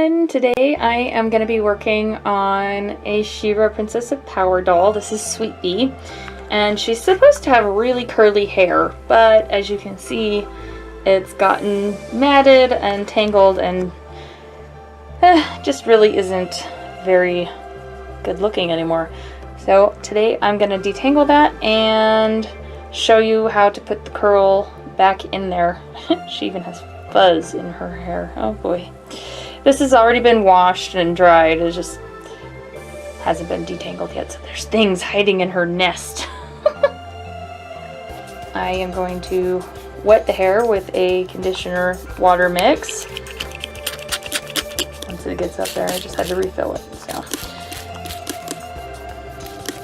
everyone! Today I am going to be working on a She-Ra Princess of Power doll. This is Sweet Bee, and she's supposed to have really curly hair, but as you can see it's gotten matted and tangled and just really isn't very good looking anymore. So today I'm going to detangle that and show you how to put the curl back in there. She even has fuzz in her hair. Oh boy. This has already been washed and dried. It just hasn't been detangled yet, so there's things hiding in her nest. I am going to wet the hair with a conditioner water mix. Once it gets up there, I just had to refill it. So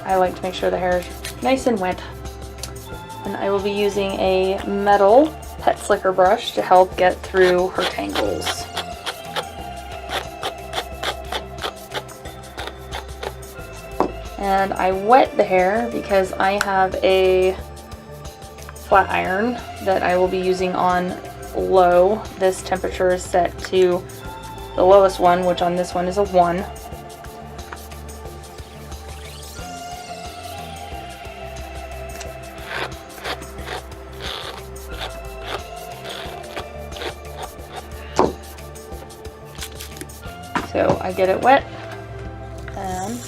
I like to make sure the hair is nice and wet. And I will be using a metal pet slicker brush to help get through her tangles. And I wet the hair because I have a flat iron that I will be using on low. This temperature is set to the lowest one, which on this one is a 1. So I get it wet and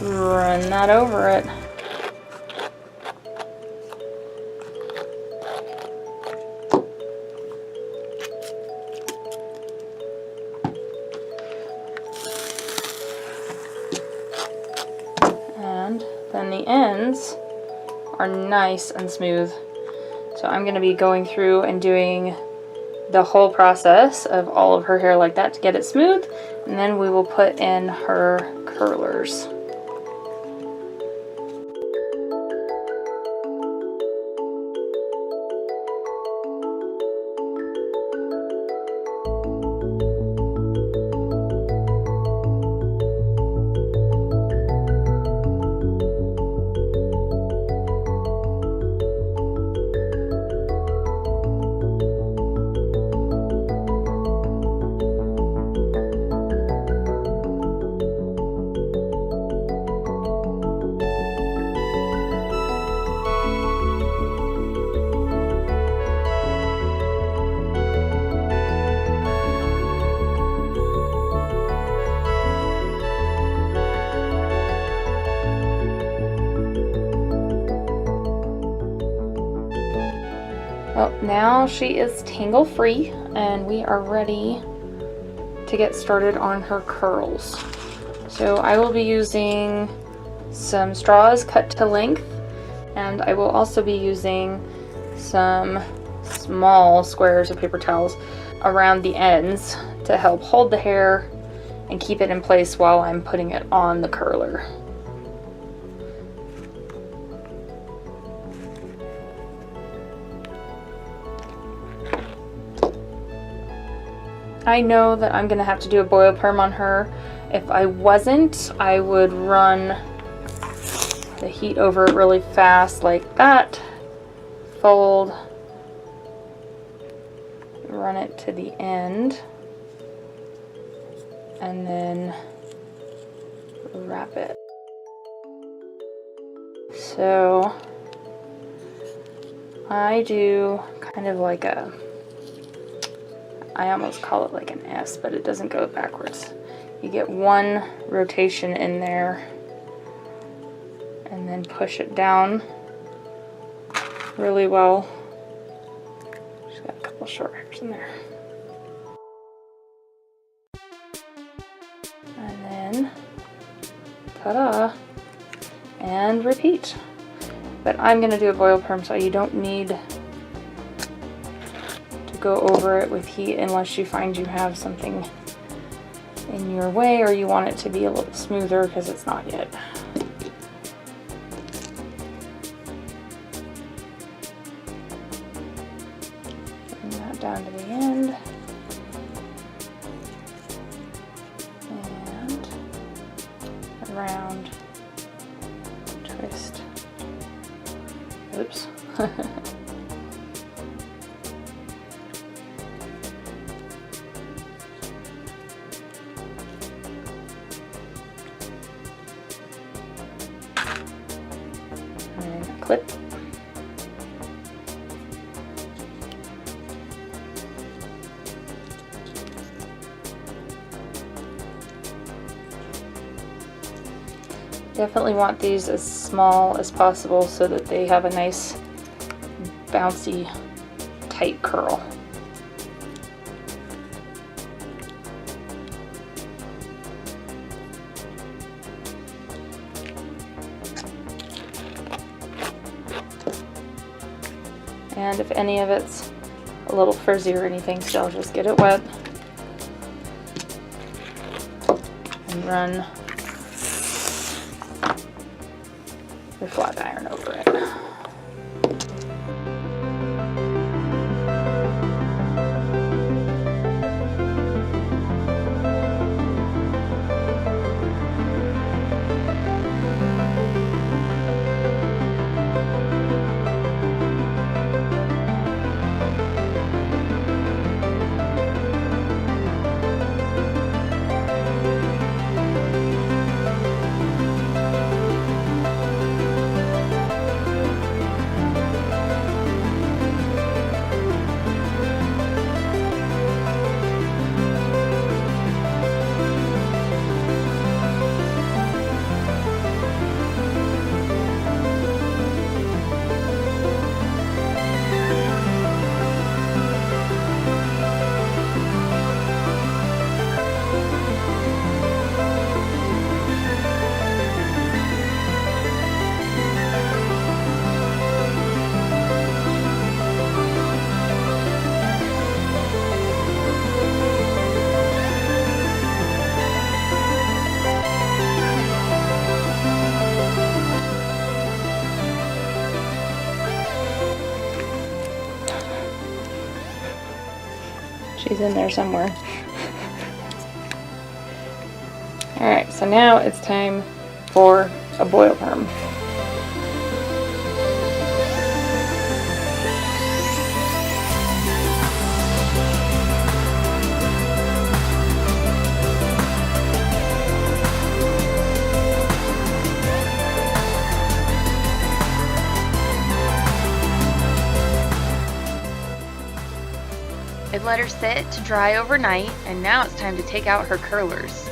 run that over it. And then the ends are nice and smooth. So I'm going to be going through and doing the whole process of all of her hair like that to get it smooth, and then we will put in her curlers. Well, now she is tangle free and we are ready to get started on her curls. So I will be using some straws cut to length, and I will also be using some small squares of paper towels around the ends to help hold the hair and keep it in place while I'm putting it on the curler. I know that I'm gonna have to do a boil perm on her. If I wasn't, I would run the heat over it really fast like that, fold, run it to the end, and then wrap it. So I do kind of like a, I almost call it like an S, but it doesn't go backwards. You get one rotation in there and then push it down really well. Just got a couple short hairs in there. And then, ta-da, and repeat. But I'm gonna do a boil perm, so you don't need go over it with heat unless you find you have something in your way or you want it to be a little smoother, because it's not yet. Bring that down to the end and around, twist. Oops. And clip. Definitely want these as small as possible so that they have a nice bouncy tight curl. And if any of it's a little frizzy or anything still, just get it wet and run your flat iron over it. She's in there somewhere. Alright, so now it's time for a boil perm. I've let her sit to dry overnight, and now it's time to take out her curlers.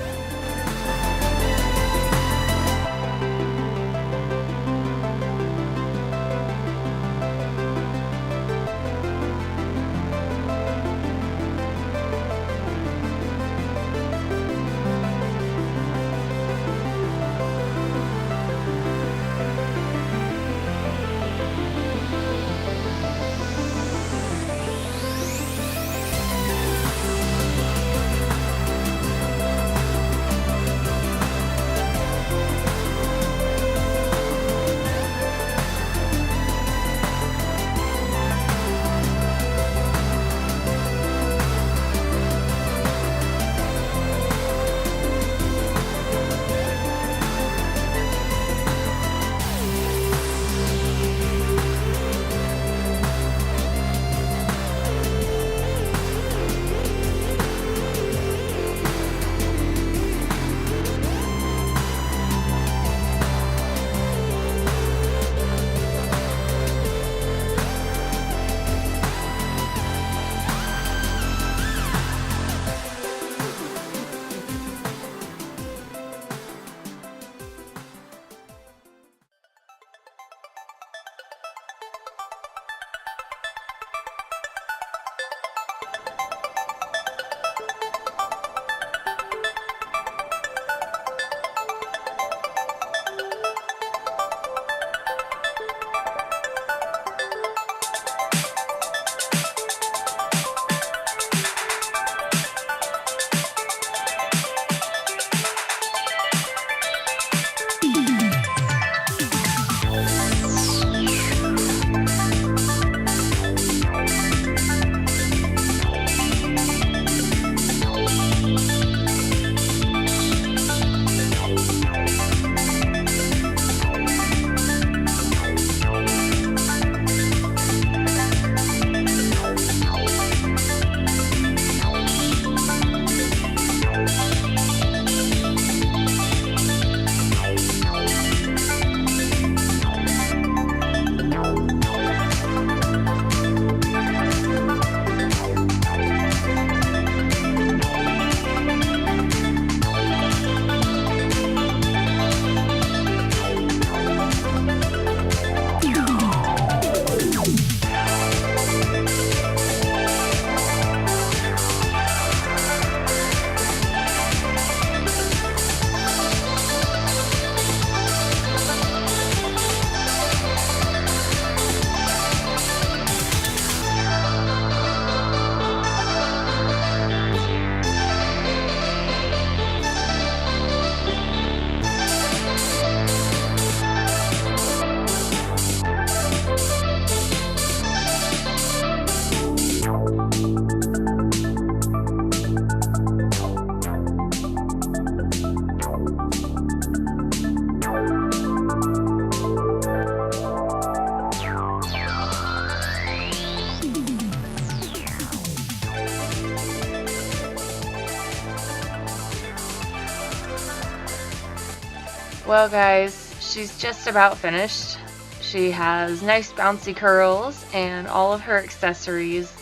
Well guys, she's just about finished. She has nice bouncy curls and all of her accessories.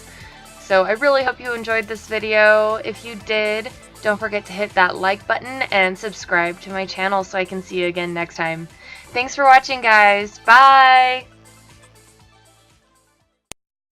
So I really hope you enjoyed this video. If you did, don't forget to hit that like button and subscribe to my channel so I can see you again next time. Thanks for watching guys. Bye!